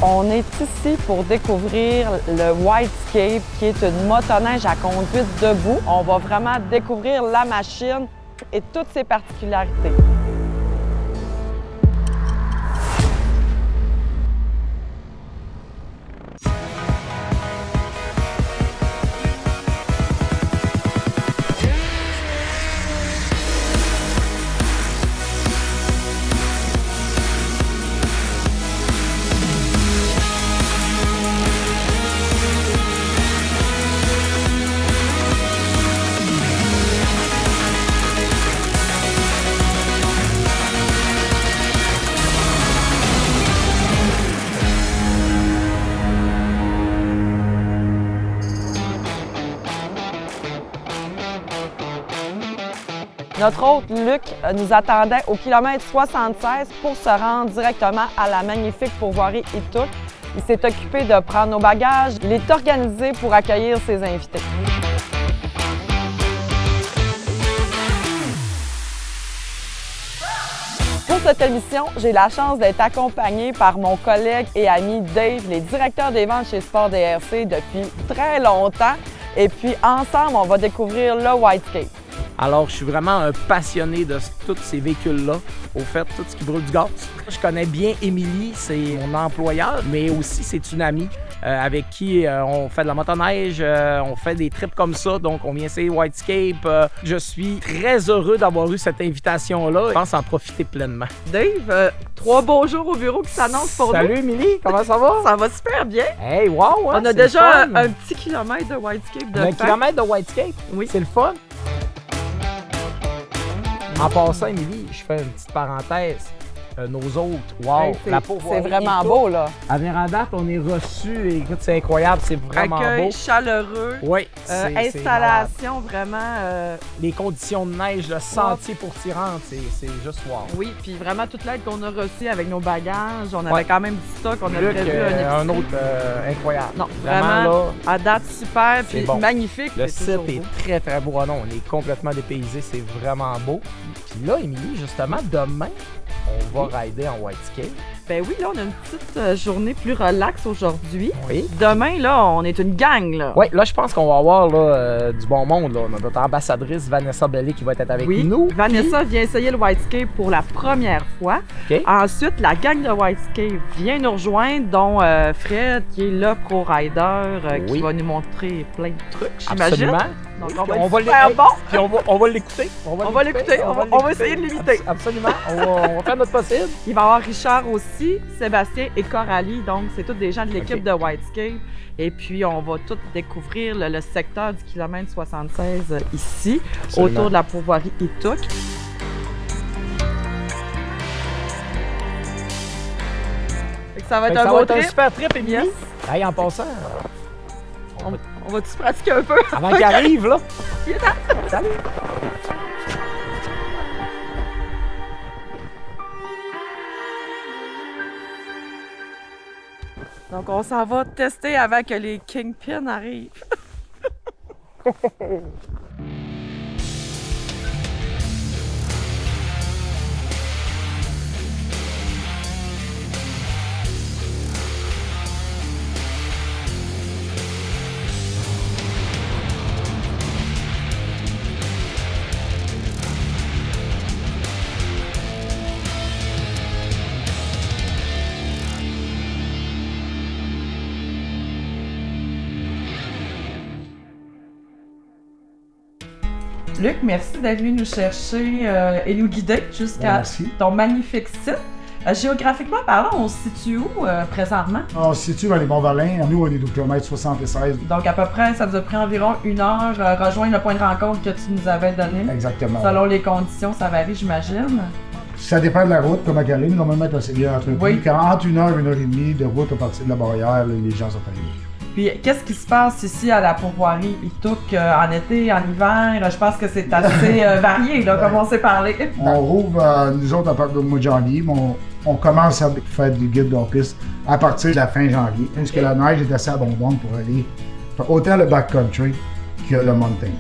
On est ici pour découvrir le Whitescape, qui est une motoneige à conduite debout. On va vraiment découvrir la machine et toutes ses particularités. Notre hôte, Luc, nous attendait au kilomètre 76 pour se rendre directement à la magnifique pourvoirie Itouk. Il s'est occupé de prendre nos bagages. Il est organisé pour accueillir ses invités. Pour cette émission, j'ai la chance d'être accompagnée par mon collègue et ami Dave, les directeurs des ventes chez Sport DRC depuis très longtemps. Et puis ensemble, on va découvrir le Whitescape. Alors, je suis vraiment un passionné de tous ces véhicules-là. Au fait, tout ce qui brûle du gaz. Je connais bien Émilie, c'est mon employeur, mais aussi c'est une amie avec qui on fait de la motoneige, on fait des trips comme ça, donc on vient essayer Whitescape. Je suis très heureux d'avoir eu cette invitation-là. Je pense en profiter pleinement. Dave, 3 beaux jours au bureau qui s'annoncent pour nous. Salut Émilie, comment ça va? Ça va super bien. Hey, wow! Hein, on a déjà un petit kilomètre de Whitescape de un kilomètre de Whitescape? Oui. C'est le fun. En passant, Émilie, je fais une petite parenthèse. Nos hôtes, wow! Hey, la c'est vraiment beau, là. À venir en date, on est reçus. Écoute, c'est incroyable, c'est vraiment Accueil beau. chaleureux. Oui, installation vraiment. Les conditions de neige, le sentier pour t'y rendre, c'est juste wow. Oui, puis vraiment toute l'aide qu'on a reçue avec nos bagages. On avait quand même du stock, on a prévu un autre incroyable. Non, vraiment là, à date super, puis bon. Magnifique. Le site est très très beau. Ah non, on est complètement dépaysé, c'est vraiment beau. Puis là, Émilie, justement, demain, on va rider en Whitescape. Ben oui, là, on a une petite journée plus relax aujourd'hui. Oui. Demain, là, on est une gang, là. Oui, là, je pense qu'on va avoir là, du bon monde. Là. On a notre ambassadrice Vanessa Bellé qui va être avec nous. Vanessa vient essayer le Whitescape pour la première fois. Okay. Ensuite, la gang de Whitescape vient nous rejoindre, dont Fred, qui est le pro rider, qui va nous montrer plein de trucs, j'imagine. Absolument. Donc, on va faire bon. Puis on va l'écouter. On va l'écouter. On va essayer de l'imiter. Absolument. On va faire notre possible. Il va y avoir Richard aussi, Sébastien et Coralie. Donc, c'est tous des gens de l'équipe de Whitescape. Et puis, on va tous découvrir le secteur du kilomètre 76 ici, autour de la pourvoirie Itouk. Ça va être un beau trip. Un super trip, Émilie. Yes. Hey, en passant, on va-tu se pratiquer un peu? Avant qu'il arrive, là. Salut. Donc, on s'en va tester avant que les Kingpins arrivent. Luc, merci d'être venu nous chercher et nous guider jusqu'à ton magnifique site. Géographiquement parlant, on se situe où présentement? On se situe dans les Monts-Valin. Nous, on est au kilomètre 76. Donc, à peu près, ça nous a pris environ 1 heure rejoindre le point de rencontre que tu nous avais donné. Exactement. Selon les conditions, ça varie, j'imagine. Ça dépend de la route, comme à Calais. Nous, normalement, c'est assez bien entrepris. Oui. Quand entre 1 heure et 1 heure et demie de route à partir de la barrière, les gens sont arrivés. Puis, qu'est-ce qui se passe ici à la pourvoirie Itouk en été, en hiver? Je pense que c'est assez varié, là, comme on s'est parlé. On rouvre, nous autres, à partir du mois de janvier, mais on commence à faire des guides d'hors-piste à partir de la fin janvier, parce que la neige est assez abondante pour aller autant le backcountry que le mountain.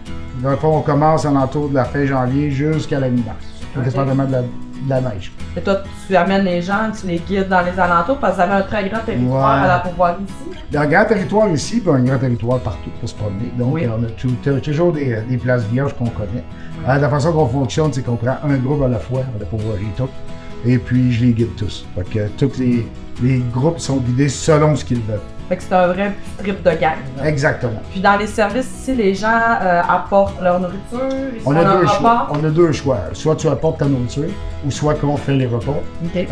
Donc, on commence à l'entour de la fin janvier jusqu'à la mi-mars. Donc, c'est vraiment de de la neige. Et toi, tu amènes les gens, tu les guides dans les alentours parce que vous avez un très grand territoire Ouais. à la pourvoir ici. Il y a un grand territoire ici, puis un grand territoire partout pour se promener. Donc, Oui. on a toujours des places vierges qu'on connaît. La façon qu'on fonctionne, c'est qu'on prend un groupe à la fois, on va pouvoir y tout, et puis je les guide tous. Fait que tous les groupes sont guidés selon ce qu'ils veulent. Fait que c'est un vrai trip de gang. là. Exactement. Puis dans les services ici, les gens apportent leur nourriture, ils On font a leur deux choix. repas. On a deux choix. Soit tu apportes ta nourriture, ou soit qu'on fait les repas. OK.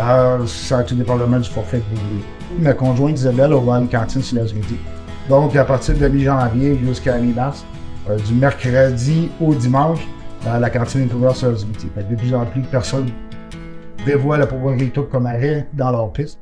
Ça, tout dépendamment du forfait que vous voulez. Ma conjointe Isabelle aura une cantine sur la Unité. Donc, à partir de mi-janvier jusqu'à mi-mars, du mercredi au dimanche, la cantine est ouverte sur la Unité. De plus en plus de personnes prévoient la pourvoirie tout comme arrêt dans leur piste.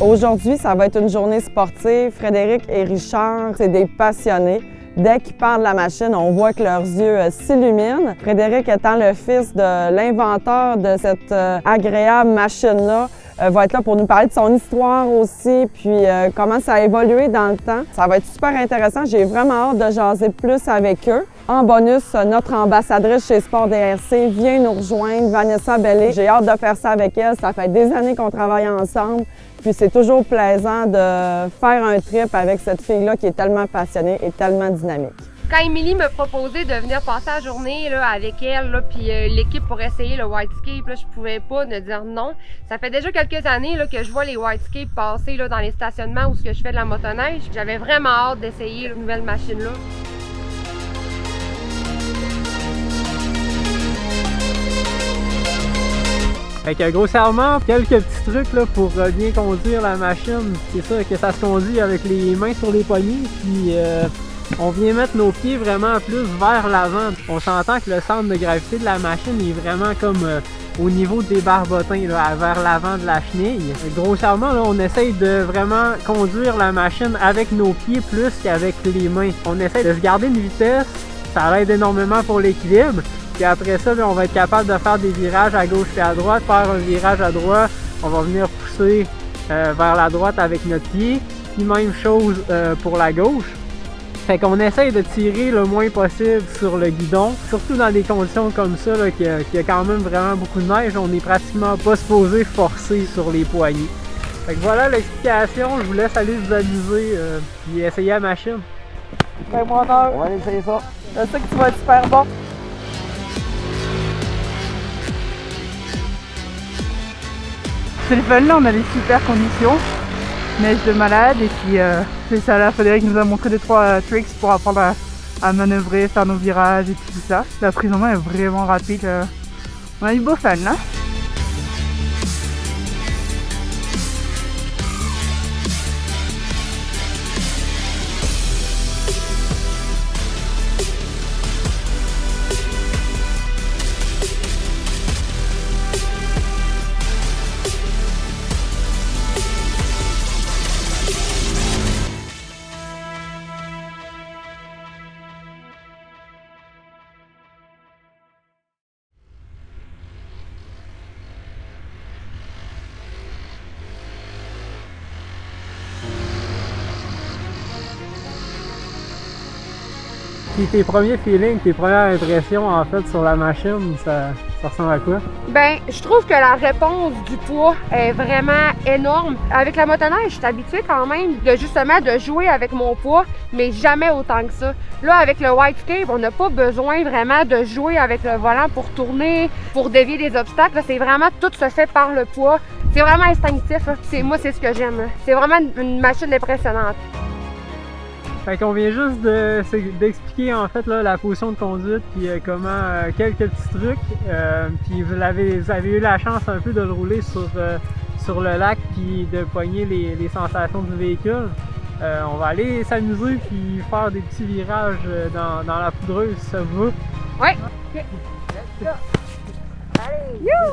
Aujourd'hui, ça va être une journée sportive. Frédéric et Richard, c'est des passionnés. Dès qu'ils parlent de la machine, on voit que leurs yeux s'illuminent. Frédéric étant le fils de l'inventeur de cette agréable machine-là, va être là pour nous parler de son histoire aussi, puis comment ça a évolué dans le temps. Ça va être super intéressant. J'ai vraiment hâte de jaser plus avec eux. En bonus, notre ambassadrice chez Sport DRC vient nous rejoindre, Vanessa Bellé. J'ai hâte de faire ça avec elle. Ça fait des années qu'on travaille ensemble. Puis c'est toujours plaisant de faire un trip avec cette fille-là qui est tellement passionnée et tellement dynamique. Quand Émilie m'a proposé de venir passer la journée là, avec elle, là, puis l'équipe pour essayer le whitescape, là, je pouvais pas ne dire non. Ça fait déjà quelques années là, que je vois les whitescapes passer là, dans les stationnements où je fais de la motoneige. J'avais vraiment hâte d'essayer la nouvelle machine-là. Fait que grossièrement, quelques petits trucs là, pour bien conduire la machine. C'est ça, que ça se conduit avec les mains sur les poignées, puis on vient mettre nos pieds vraiment plus vers l'avant. On s'entend que le centre de gravité de la machine est vraiment comme au niveau des barbotins, là, vers l'avant de la chenille. Grossièrement, là, on essaye de vraiment conduire la machine avec nos pieds plus qu'avec les mains. On essaye de se garder une vitesse, ça aide énormément pour l'équilibre. Puis après ça, on va être capable de faire des virages à gauche et à droite. Faire un virage à droite, on va venir pousser vers la droite avec notre pied. Puis même chose pour la gauche. Fait qu'on essaye de tirer le moins possible sur le guidon. Surtout dans des conditions comme ça, là, qu'il y a quand même vraiment beaucoup de neige. On n'est pratiquement pas supposé forcer sur les poignées. Fait que voilà l'explication. Je vous laisse aller vous amuser puis essayer la machine. Fais-moi honneur. On va aller essayer ça. Je sais que tu vas être super bon. C'est le fun, là, on a des super conditions, neige de malade, et puis c'est ça là, Frédéric nous a montré 2-3 tricks pour apprendre à manœuvrer, faire nos virages et tout ça. La prise en main est vraiment rapide, on a eu beau fun là. Puis tes premiers feelings, tes premières impressions en fait sur la machine, ça ressemble à quoi? Ben, je trouve que la réponse du poids est vraiment énorme. Avec la motoneige, je suis habituée quand même justement de jouer avec mon poids, mais jamais autant que ça. Là, avec le whitescape, on n'a pas besoin vraiment de jouer avec le volant pour tourner, pour dévier des obstacles. Là, c'est vraiment tout se fait par le poids. C'est vraiment instinctif. Là. Moi, c'est ce que j'aime. C'est vraiment une machine impressionnante. Fait qu'on vient juste d'expliquer en fait là, la position de conduite puis comment quelques petits trucs. Puis vous avez eu la chance un peu de le rouler sur le lac puis de pogner les sensations du véhicule. On va aller s'amuser puis faire des petits virages dans la poudreuse si ça vous va. Ouais. Okay. Let's go. Allez. You.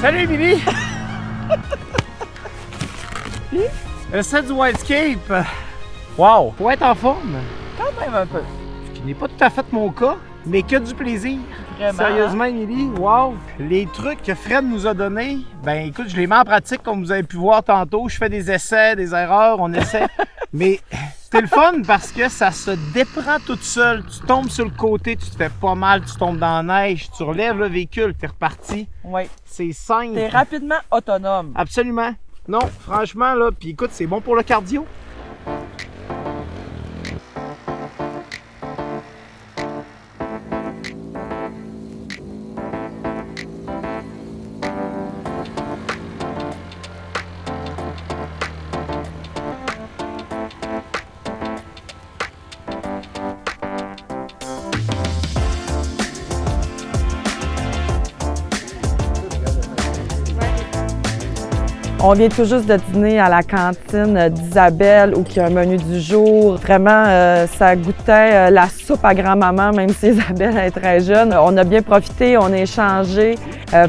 Salut, Émilie! Le set du Whitescape. Wow! Faut être en forme. Quand même un peu. Ce qui n'est pas tout à fait mon cas, mais que du plaisir. Vraiment. Sérieusement, Émilie, wow! Les trucs que Fred nous a donnés, ben écoute, je les mets en pratique comme vous avez pu voir tantôt. Je fais des essais, des erreurs, on essaie. Mais c'est le fun parce que ça se déprend toute seule. Tu tombes sur le côté, tu te fais pas mal, tu tombes dans la neige, tu relèves le véhicule, t'es reparti. Oui. C'est simple. T'es rapidement autonome. Absolument. Non, franchement, là, puis écoute, c'est bon pour le cardio. On vient tout juste de dîner à la cantine d'Isabelle où il y a un menu du jour. Vraiment, ça goûtait la soupe à grand-maman, même si Isabelle est très jeune. On a bien profité, on a échangé,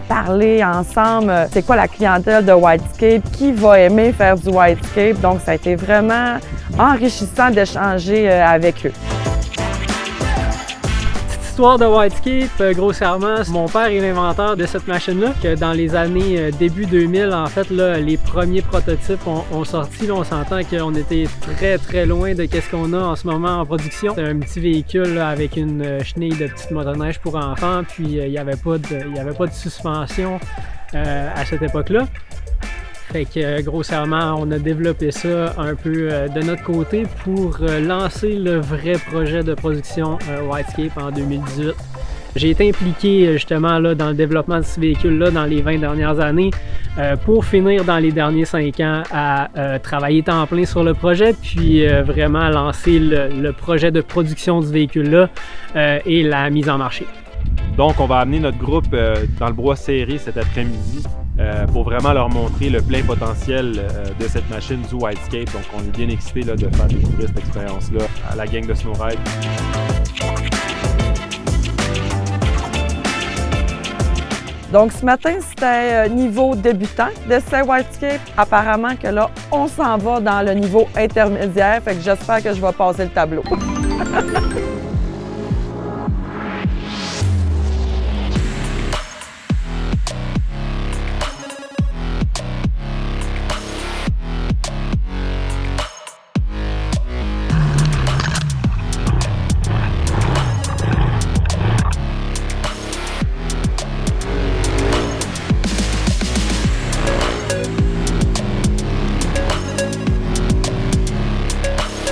parlé ensemble. C'est quoi la clientèle de Whitescape? Qui va aimer faire du Whitescape? Donc, ça a été vraiment enrichissant d'échanger avec eux. Histoire de Whitescape, grossièrement, mon père est l'inventeur de cette machine-là, que dans les années début 2000, en fait, là, les premiers prototypes ont sorti. Là, on s'entend qu'on était très loin de ce qu'on a en ce moment en production. C'est un petit véhicule là, avec une chenille de petite motoneige pour enfants, puis il n'y avait pas de suspension à cette époque-là. Fait que grossièrement, on a développé ça un peu de notre côté pour lancer le vrai projet de production Whitescape en 2018. J'ai été impliqué justement là, dans le développement de ce véhicule-là dans les 20 dernières années pour finir dans les derniers 5 ans à travailler temps plein sur le projet puis vraiment lancer le projet de production du véhicule-là et la mise en marché. Donc, on va amener notre groupe dans le bois serré cet après-midi pour vraiment leur montrer le plein potentiel de cette machine du Whitescape. Donc, on est bien excités là, de faire découvrir cette expérience-là à la gang de Snowride. Donc, ce matin, c'était niveau débutant d'essai Whitescape. Apparemment que là, on s'en va dans le niveau intermédiaire. Fait que j'espère que je vais passer le tableau.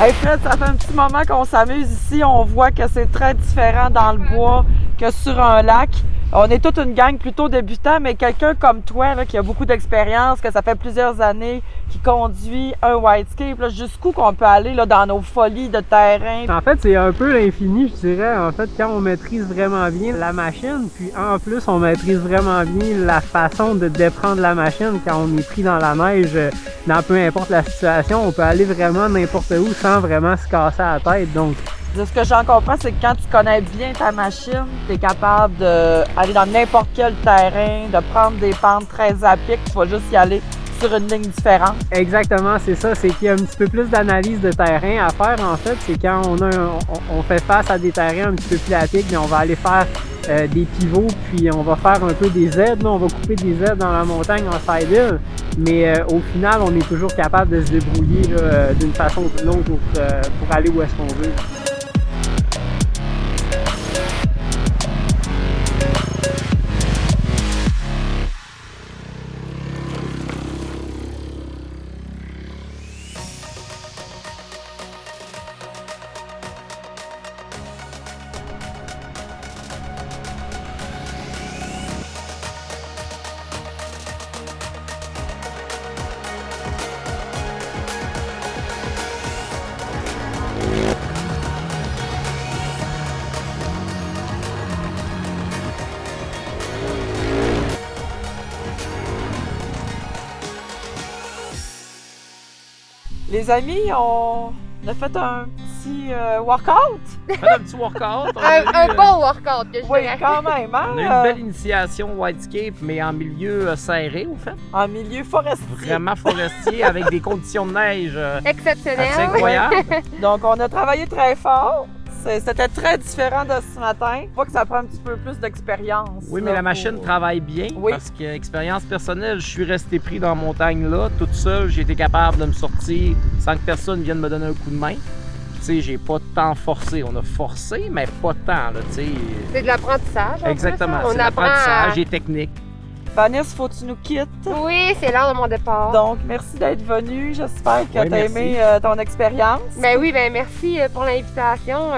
Hey Fred, ça fait un petit moment qu'on s'amuse ici. On voit que c'est très différent dans le bois que sur un lac. On est toute une gang plutôt débutants, mais quelqu'un comme toi là, qui a beaucoup d'expérience, que ça fait plusieurs années, qui conduit un Whitescape, jusqu'où qu'on peut aller là, dans nos folies de terrain? En fait, c'est un peu l'infini, je dirais. En fait, quand on maîtrise vraiment bien la machine, puis en plus, on maîtrise vraiment bien la façon de déprendre la machine quand on est pris dans la neige, dans peu importe la situation, on peut aller vraiment n'importe où sans vraiment se casser la tête. Donc, de ce que j'en comprends, c'est que quand tu connais bien ta machine, tu es capable d'aller dans n'importe quel terrain, de prendre des pentes très à pic, tu vas juste y aller sur une ligne différente. Exactement, c'est ça. C'est qu'il y a un petit peu plus d'analyse de terrain à faire, en fait. C'est quand on fait face à des terrains un petit peu plus à pic, mais on va aller faire des pivots, puis on va faire un peu des aides. Là, on va couper des aides dans la montagne en side-hill, mais au final, on est toujours capable de se débrouiller d'une façon ou d'une autre pour aller où est-ce qu'on veut. Les amis, on a fait un petit workout. fait un petit workout. Un bon workout, que je Oui, dirais. quand même, hein? On a eu une belle initiation Whitescape, mais en milieu serré, au fait. En milieu forestier. Vraiment forestier, avec des conditions de neige assez Exceptionnel. incroyables. Donc, on a travaillé très fort. C'était très différent de ce matin. Je vois que ça prend un petit peu plus d'expérience. Oui, mais là, la machine pour- travaille bien Oui. parce que, expérience personnelle, je suis resté pris dans la montagne-là, toute seule. J'ai été capable de me sortir sans que personne vienne me donner un coup de main. Tu sais, j'ai pas tant forcé. On a forcé, mais pas tant, là, tu sais. C'est de l'apprentissage. en Exactement, plus, hein. c'est On apprend à... l'apprentissage et technique. Vanessa, faut que tu nous quittes. Oui, c'est l'heure de mon départ. Donc, merci d'être venue. J'espère que Oui, tu as merci. aimé ton expérience. Ben oui, ben merci pour l'invitation.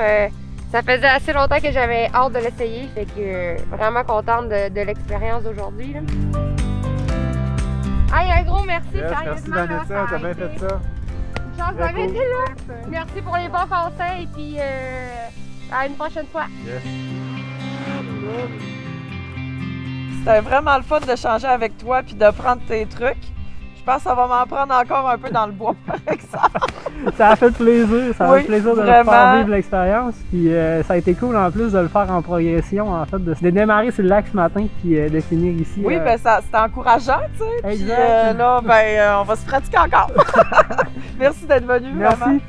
Ça faisait assez longtemps que j'avais hâte de l'essayer, fait que vraiment contente de l'expérience d'aujourd'hui. là. Hey, un gros merci, Yes, merci sérieusement, là, Vanessa, ça a t'as bien été fait ça. une chance Très d'avoir cool. été là. Merci pour les bons conseils, puis à une prochaine fois. C'était vraiment le fun d'échanger avec toi puis de prendre tes trucs. Je pense que ça va m'en prendre encore un peu dans le bois, par exemple. Ça a fait plaisir, ça a Oui, fait plaisir de vraiment. faire vivre l'expérience. Puis ça a été cool en plus de le faire en progression, en fait, de démarrer sur le lac ce matin puis de finir ici. Oui, ben c'était encourageant, tu sais. Puis Exact. là, on va se pratiquer encore. Merci d'être venu. Vraiment. Merci.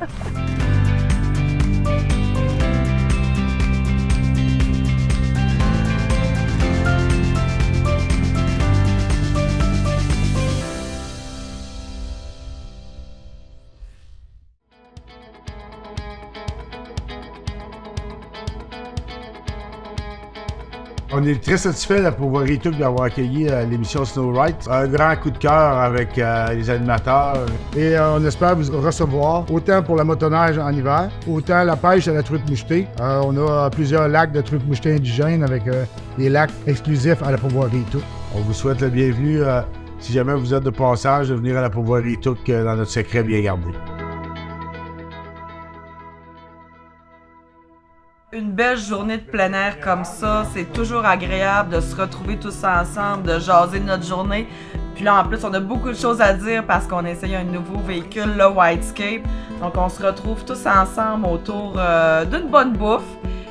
On est très satisfait de pouvoir d'avoir accueilli l'émission Snow Ride. Un grand coup de cœur avec les animateurs. Et on espère vous recevoir autant pour la motoneige en hiver, autant la pêche à la truite mouchetée. On a plusieurs lacs de truite mouchetée indigènes avec des lacs exclusifs à la Pourvoirie Touques. On vous souhaite la bienvenue si jamais vous êtes de passage de venir à la Pourvoirie Touques dans notre secret bien gardé. Une belle journée de plein air comme ça, c'est toujours agréable de se retrouver tous ensemble, de jaser notre journée. Puis là, en plus, on a beaucoup de choses à dire parce qu'on essaye un nouveau véhicule, le Whitescape. Donc, on se retrouve tous ensemble autour d'une bonne bouffe.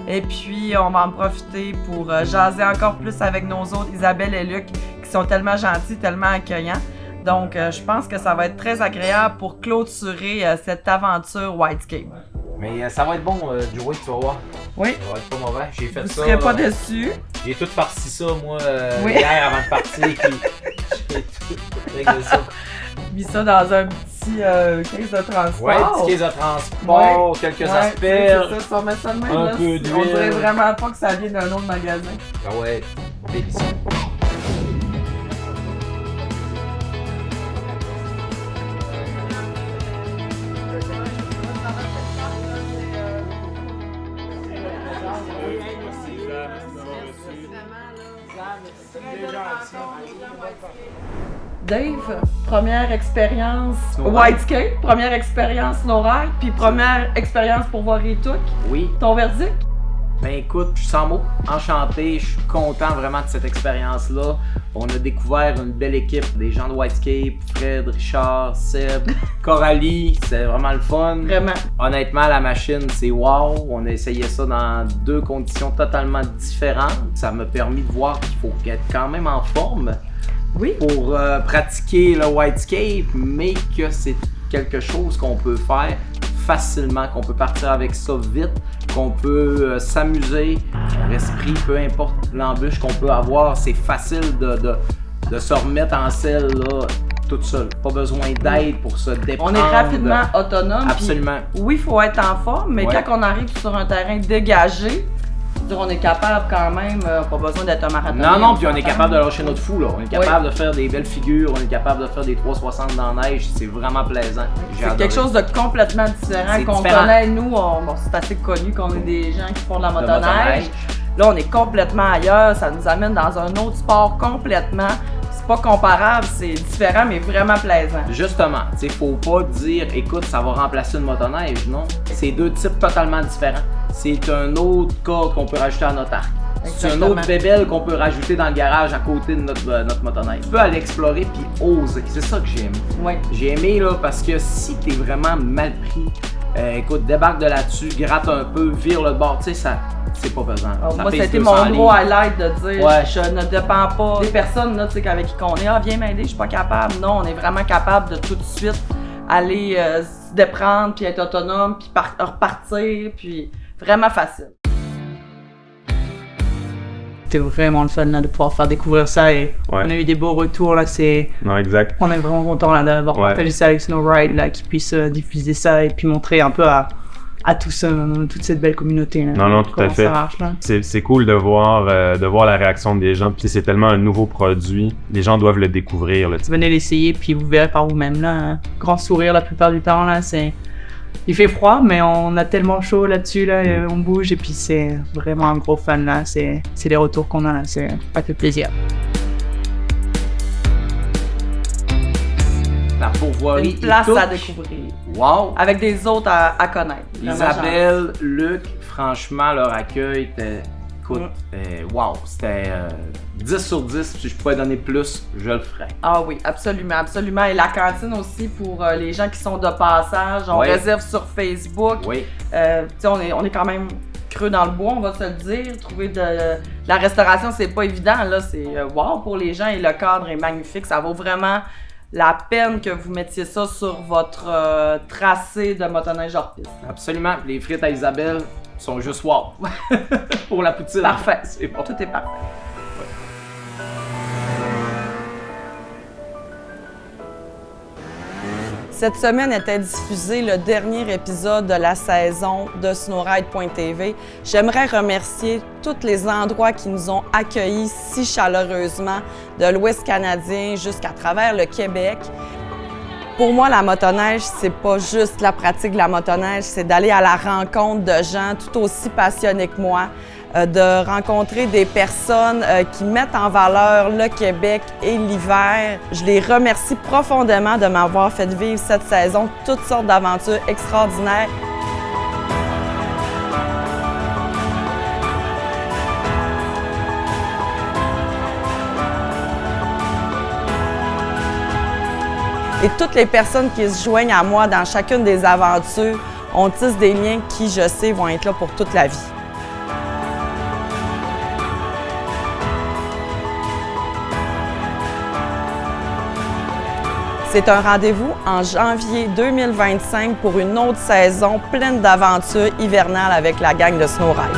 Et puis, on va en profiter pour jaser encore plus avec nos autres, Isabelle et Luc, qui sont tellement gentils, tellement accueillants. Donc, je pense que ça va être très agréable pour clôturer cette aventure Whitescape. Mais ça va être bon, Joey, tu vas voir. Oui. Ça va être pas mauvais. J'ai fait Vous ne ça. serez pas déçus. J'ai tout farci ça, moi, Oui. hier avant de partir. Puis j'ai tout réglé ça. Mis ça dans un petit case de transport. Ouais, petit case de transport, Ouais. quelques Ouais, asperges. c'est ça, on met ça de même, un là, peu c'est- d'huile. On dirait vraiment pas que ça vient d'un autre magasin. Ah ouais, délicieux. Dave, première expérience Snowride. Whitescape, première expérience Snowride, puis première expérience pour voir et tout. Oui, Ton verdict? ben écoute, je suis sans mots, enchanté, je suis content vraiment de cette expérience-là. On a découvert une belle équipe, des gens de Whitescape, Fred, Richard, Seb, Coralie, c'était vraiment le fun. Vraiment. Honnêtement, la machine, c'est wow. On a essayé ça dans deux conditions totalement différentes. Ça m'a permis de voir qu'il faut être quand même en forme Oui. pour pratiquer le Whitescape, mais que c'est quelque chose qu'on peut faire facilement, qu'on peut partir avec ça vite, qu'on peut s'amuser, l'esprit, peu importe l'embûche qu'on peut avoir, c'est facile de se remettre en selle là, toute seule. Pas besoin d'aide pour se déprendre. On est rapidement autonome. puis Absolument. Oui, il faut être en forme, mais Ouais. quand on arrive sur un terrain dégagé, on est capable quand même, pas besoin d'être un marathonien. Non, non, puis on est s'entend. capable de lâcher notre fou, là. On est capable de faire des belles figures, on est capable de faire des 360 dans la neige, c'est vraiment plaisant. J'ai C'est adoré. quelque chose de complètement différent C'est qu'on différent. connaît. Nous, bon, c'est assez connu qu'on est des gens qui font de la De motoneige. motoneige. Là, on est complètement ailleurs. Ça nous amène dans un autre sport complètement. C'est pas comparable, c'est différent, mais vraiment plaisant. Justement, tu sais, faut pas dire, écoute, ça va remplacer une motoneige, non. C'est deux types totalement différents. C'est un autre corde qu'on peut rajouter à notre arc. C'est un Exactement. autre bébelle qu'on peut rajouter dans le garage à côté de notre motoneige. Tu peux aller explorer puis oser. C'est ça que j'ai aimé. Oui. J'ai aimé là parce que si t'es vraiment mal pris, Écoute, débarque de là-dessus, gratte un peu, vire le bord, tu sais, ça, c'est pas pesant. Moi, pèse c'était 200 mon gros livres. highlight de dire Ouais. je ne dépends pas des personnes là, tu sais, avec qui on est. Ah, viens m'aider, je suis pas capable. Non, on est vraiment capable de tout de suite aller se déprendre, puis être autonome, puis repartir, puis vraiment facile. C'était vraiment le fun là, de pouvoir faire découvrir ça et Ouais. on a eu des beaux retours là. Non, exact. On est vraiment content là d'avoir Ouais. partagé ça avec Snowride là, qu'ils puissent diffuser ça et puis montrer un peu à tous, toute cette belle communauté là. Non, tout à comment fait. ça marche là. C'est cool de voir la réaction des gens. Puis c'est tellement un nouveau produit. Les gens doivent le découvrir. Là, Venez l'essayer puis vous verrez par vous-même là. Grand sourire la plupart du temps là. Il fait froid mais on a tellement chaud là-dessus là, et on bouge et puis c'est vraiment un gros fan là. C'est les retours qu'on a là. Ça fait plaisir. La pourvoirie Une place et à tout. découvrir. Wow! Avec des autres à connaître. Vraiment Isabelle, Luc, franchement, leur accueil était. Écoute, wow! C'était 10 sur 10. Si je pouvais donner plus, je le ferais. Ah oui, absolument, absolument. Et la cantine aussi pour les gens qui sont de passage. On Ouais. réserve sur Facebook. Oui. Tu sais, on est quand même creux dans le bois, on va se le dire. Trouver de la restauration, c'est pas évident. Là, c'est wow pour les gens et le cadre est magnifique. Ça vaut vraiment la peine que vous mettiez ça sur votre tracé de motoneige hors piste. Absolument. Les frites à Isabelle sont juste wow. Pour la poutine. Parfait. C'est bon. Tout est parfait. Cette semaine était diffusé le dernier épisode de la saison de Snowride.tv. J'aimerais remercier tous les endroits qui nous ont accueillis si chaleureusement, de l'Ouest canadien jusqu'à travers le Québec. Pour moi, la motoneige, c'est pas juste la pratique de la motoneige, c'est d'aller à la rencontre de gens tout aussi passionnés que moi, de rencontrer des personnes qui mettent en valeur le Québec et l'hiver. Je les remercie profondément de m'avoir fait vivre cette saison toutes sortes d'aventures extraordinaires. Et toutes les personnes qui se joignent à moi dans chacune des aventures, on tisse des liens qui, je sais, vont être là pour toute la vie. C'est un rendez-vous en janvier 2025 pour une autre saison pleine d'aventures hivernales avec la gang de Snowride.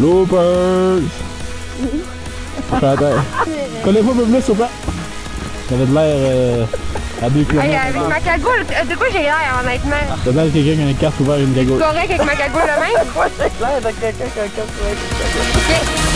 Loopers! Attends. Connais-vous un peu plus, s'il vous plaît? T'avais de l'air à 2 km. Hey, avec ma cagoule, de quoi j'ai l'air, honnêtement? T'as l'air de quelqu'un qui a une carte ouverte et une cagoule. Correct avec ma cagoule de même? Moi, j'ai l'air de quelqu'un qui a un casque. Ok.